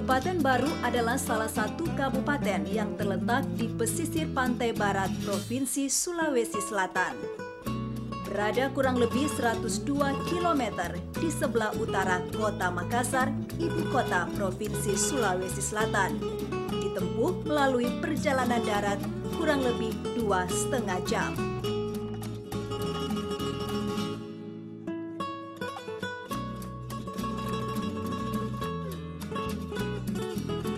Kabupaten Baru adalah salah satu kabupaten yang terletak di pesisir pantai barat Provinsi Sulawesi Selatan. Berada kurang lebih 102 km di sebelah utara kota Makassar, ibu kota Provinsi Sulawesi Selatan. Ditempuh melalui perjalanan darat kurang lebih 2,5 jam.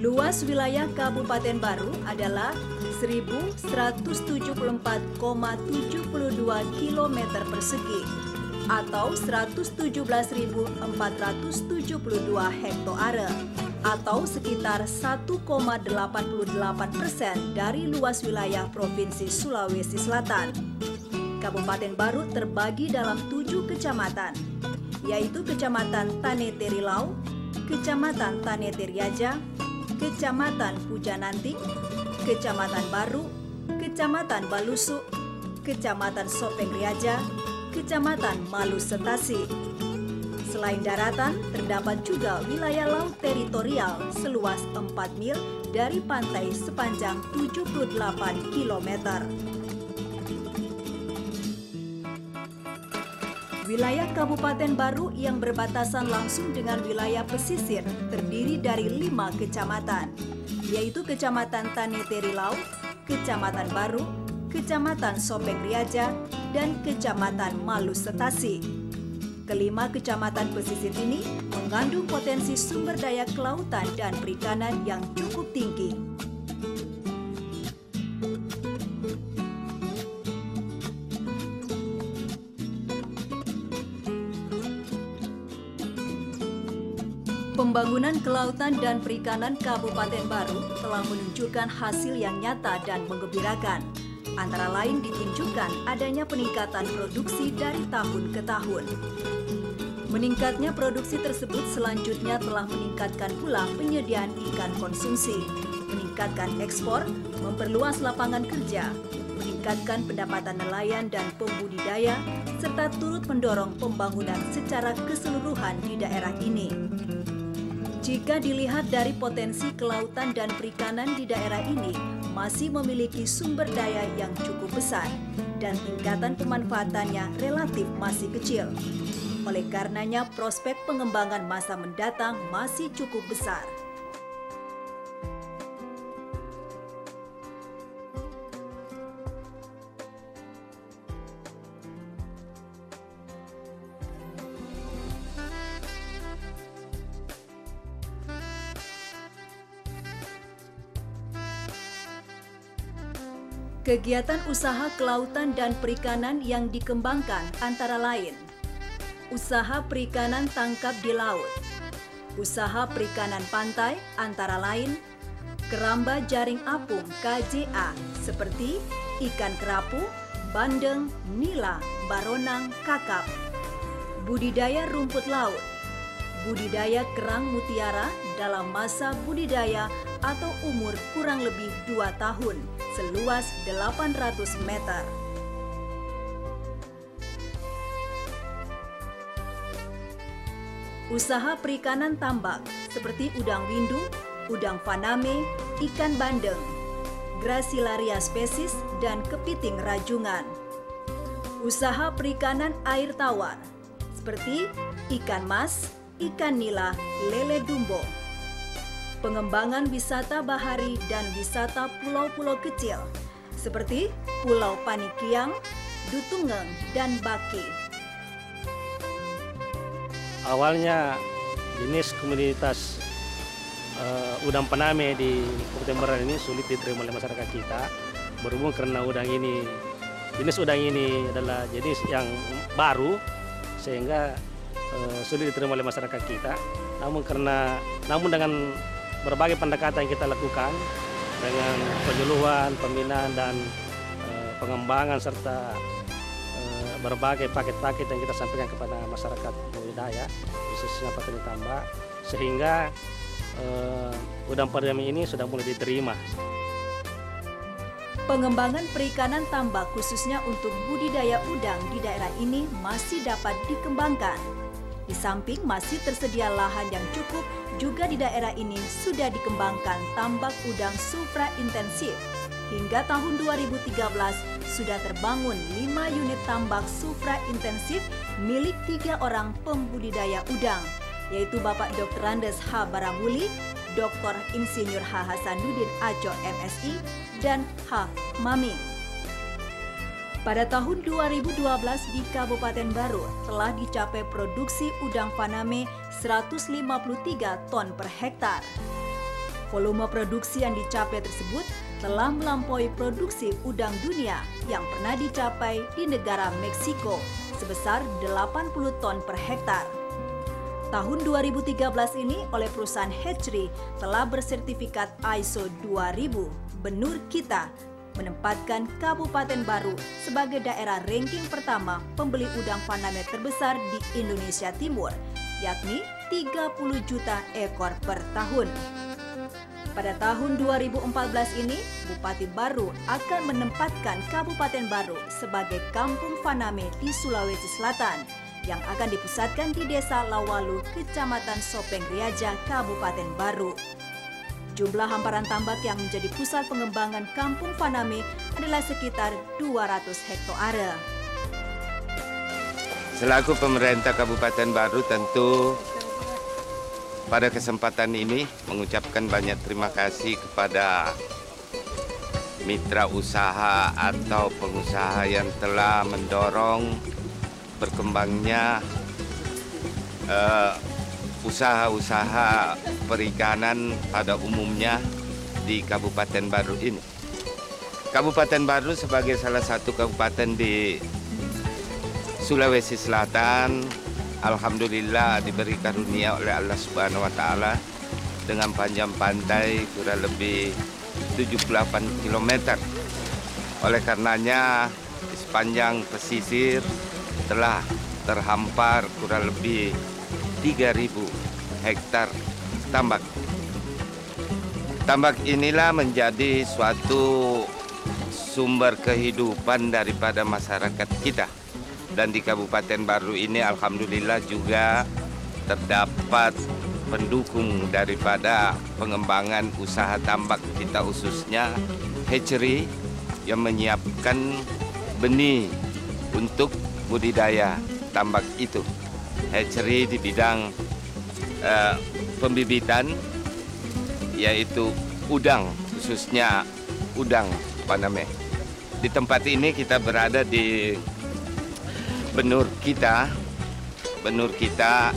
Luas wilayah Kabupaten Baru adalah 1.174,72 km persegi atau 117.472 hektare atau sekitar 1,88% dari luas wilayah Provinsi Sulawesi Selatan. Kabupaten Baru terbagi dalam 7 kecamatan, yaitu Kecamatan Tanete Rilau, Kecamatan Tanete Riaja, Kecamatan Pujananti, Kecamatan Baru, Kecamatan Balusuk, Kecamatan Sopeng Riaja, Kecamatan Malu Setasi. Selain daratan, terdapat juga wilayah laut teritorial seluas 4 mil dari pantai sepanjang 78 km. Wilayah Kabupaten Baru yang berbatasan langsung dengan wilayah pesisir terdiri dari 5 kecamatan, yaitu Kecamatan Tanete Rilau, Kecamatan Baru, Kecamatan Sopeng Riaja, dan Kecamatan Malu Setasi. Kelima kecamatan pesisir ini mengandung potensi sumber daya kelautan dan perikanan yang cukup tinggi. Pembangunan kelautan dan perikanan Kabupaten Baru telah menunjukkan hasil yang nyata dan menggembirakan. Antara lain ditunjukkan adanya peningkatan produksi dari tahun ke tahun. Meningkatnya produksi tersebut selanjutnya telah meningkatkan pula penyediaan ikan konsumsi, meningkatkan ekspor, memperluas lapangan kerja, meningkatkan pendapatan nelayan dan pembudidaya, serta turut mendorong pembangunan secara keseluruhan di daerah ini. Jika dilihat dari potensi kelautan dan perikanan di daerah ini, masih memiliki sumber daya yang cukup besar dan tingkatan pemanfaatannya relatif masih kecil. Oleh karenanya, prospek pengembangan masa mendatang masih cukup besar. Kegiatan usaha kelautan dan perikanan yang dikembangkan antara lain: usaha perikanan tangkap di laut, usaha perikanan pantai antara lain keramba jaring apung KJA seperti ikan kerapu, bandeng, nila, baronang, kakap, budidaya rumput laut, budidaya kerang mutiara dalam masa budidaya atau umur kurang lebih 2 tahun seluas 800 meter. Usaha perikanan tambak seperti udang windu, udang faname, ikan bandeng, Gracilaria species, dan kepiting rajungan. Usaha perikanan air tawar seperti ikan mas, ikan nila, lele dumbo. Pengembangan wisata bahari dan wisata pulau-pulau kecil seperti Pulau Panikiang, Dutungeng, dan Baki. Awalnya jenis komunitas udang paname di Kabupaten Baru ini sulit diterima oleh masyarakat kita, berhubung karena jenis udang ini adalah jenis yang baru sehingga sulit diterima oleh masyarakat kita. Namun dengan berbagai pendekatan yang kita lakukan dengan penyuluhan, pembinaan, dan pengembangan serta berbagai paket-paket yang kita sampaikan kepada masyarakat budidaya, khususnya petani tambak, sehingga udang paname ini sudah mulai diterima. Pengembangan perikanan tambak khususnya untuk budidaya udang di daerah ini masih dapat dikembangkan. Di samping masih tersedia lahan yang cukup, juga di daerah ini sudah dikembangkan tambak udang supra intensif. Hingga tahun 2013 sudah terbangun 5 unit tambak supra intensif milik 3 orang pembudidaya udang, yaitu Bapak Dr. Andes H. Baramuli, Dr. Insinyur H. Hasanuddin Aco MSI, dan H. Maming. Pada tahun 2012 di Kabupaten Baru telah dicapai produksi udang faname 153 ton per hektar. Volume produksi yang dicapai tersebut telah melampaui produksi udang dunia yang pernah dicapai di negara Meksiko sebesar 80 ton per hektar. Tahun 2013 ini oleh perusahaan hatchery telah bersertifikat ISO 2000, Benur Kita menempatkan Kabupaten Baru sebagai daerah ranking pertama pembeli udang faname terbesar di Indonesia Timur, yakni 30 juta ekor per tahun. Pada tahun 2014 ini, Bupati Baru akan menempatkan Kabupaten Baru sebagai kampung faname di Sulawesi Selatan yang akan dipusatkan di Desa Lawalu, Kecamatan Sopeng Riaja, Kabupaten Baru. Jumlah hamparan tambak yang menjadi pusat pengembangan kampung faname adalah sekitar 200 hektare. Selaku pemerintah Kabupaten Baru tentu pada kesempatan ini mengucapkan banyak terima kasih kepada mitra usaha atau pengusaha yang telah mendorong berkembangnya usaha-usaha perikanan pada umumnya di Kabupaten Baru ini. Kabupaten Baru sebagai salah satu kabupaten di Sulawesi Selatan, alhamdulillah diberi karunia oleh Allah Subhanahu wa taala dengan panjang pantai kurang lebih 78 km. Oleh karenanya di sepanjang pesisir telah terhampar kurang lebih 3.000 hektar tambak. Tambak inilah menjadi suatu sumber kehidupan daripada masyarakat kita. Dan di Kabupaten Baru ini alhamdulillah juga terdapat pendukung daripada pengembangan usaha tambak kita, khususnya hatchery yang menyiapkan benih untuk budidaya tambak itu. Hatchery di bidang pembibitan, yaitu udang, khususnya udang faname. Di tempat ini kita berada di Benur Kita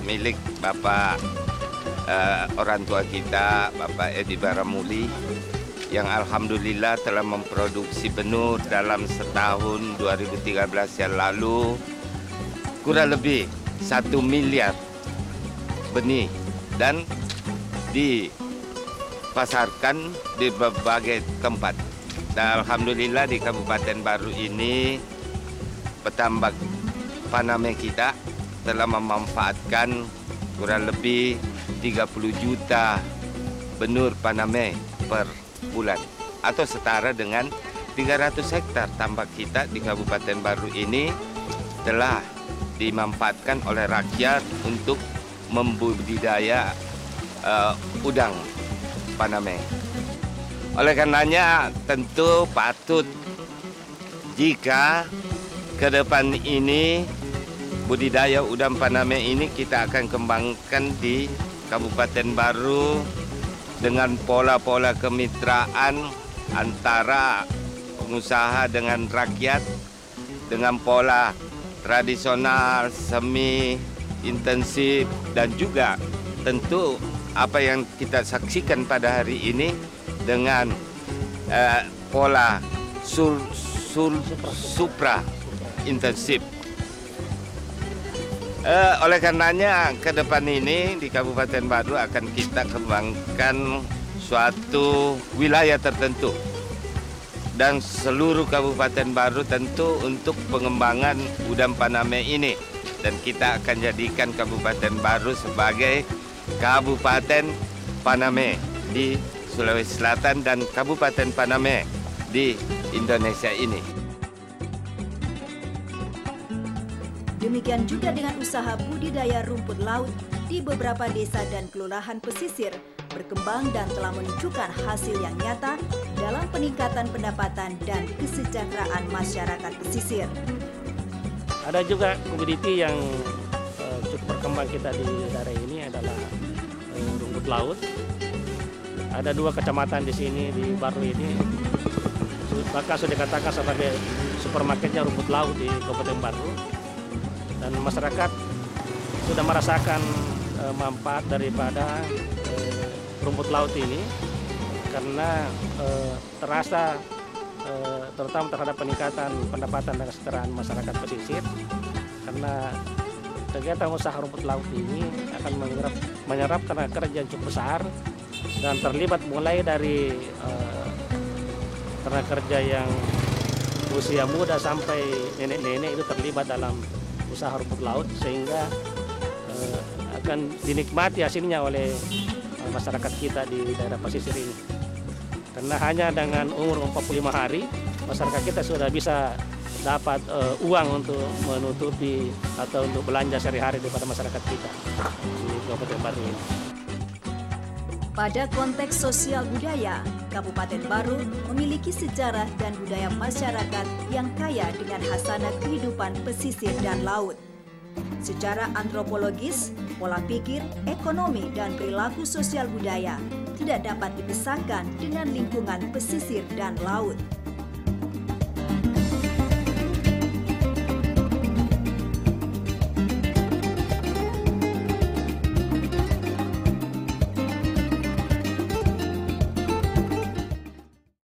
milik Bapak orang tua kita, Bapak Edi Baramuli, yang alhamdulillah telah memproduksi benur dalam setahun 2013 yang lalu kurang lebih 1 miliar benih dan dipasarkan di berbagai tempat. Dan alhamdulillah di Kabupaten Baru ini petambak faname kita telah memanfaatkan kurang lebih 30 juta benur faname per bulan, atau setara dengan 300 hektar tambak kita di Kabupaten Baru ini telah dimanfaatkan oleh rakyat untuk membudidaya udang faname. Oleh karenanya tentu patut jika ke depan ini budidaya udang faname ini kita akan kembangkan di Kabupaten Baru dengan pola-pola kemitraan antara pengusaha dengan rakyat, dengan pola tradisional, semi intensif, dan juga tentu apa yang kita saksikan pada hari ini dengan pola supra intensif. Oleh karenanya ke depan ini di Kabupaten Baru akan kita kembangkan suatu wilayah tertentu dan seluruh Kabupaten Baru tentu untuk pengembangan udang faname ini, dan kita akan jadikan Kabupaten Baru sebagai Kabupaten Faname di Sulawesi Selatan dan Kabupaten Faname di Indonesia ini. Demikian juga dengan usaha budidaya rumput laut di beberapa desa dan kelurahan pesisir berkembang dan telah menunjukkan hasil yang nyata dalam peningkatan pendapatan dan kesejahteraan masyarakat pesisir. Ada juga komoditi yang cukup berkembang kita di daerah ini adalah rumput laut. Ada 2 kecamatan di sini di Baru ini, bahkan sudah dikatakan sebagai supermarketnya rumput laut di Kabupaten Baru. Dan masyarakat sudah merasakan manfaat daripada rumput laut ini karena terasa terutama terhadap peningkatan pendapatan dan kesejahteraan masyarakat pesisir, karena kegiatan usaha rumput laut ini akan menyerap tenaga kerja yang cukup besar dan terlibat mulai dari tenaga kerja yang usia muda sampai nenek-nenek itu terlibat dalam usaha rumput laut, sehingga akan dinikmati hasilnya oleh masyarakat kita di daerah pesisir ini. Karena hanya dengan umur 45 hari, masyarakat kita sudah bisa dapat uang untuk menutupi atau untuk belanja sehari-hari daripada masyarakat kita di Kabupaten Baru ini. Pada konteks sosial budaya, Kabupaten Baru memiliki sejarah dan budaya masyarakat yang kaya dengan khasanah kehidupan pesisir dan laut. Secara antropologis, pola pikir, ekonomi, dan perilaku sosial budaya tidak dapat dipisahkan dengan lingkungan pesisir dan laut.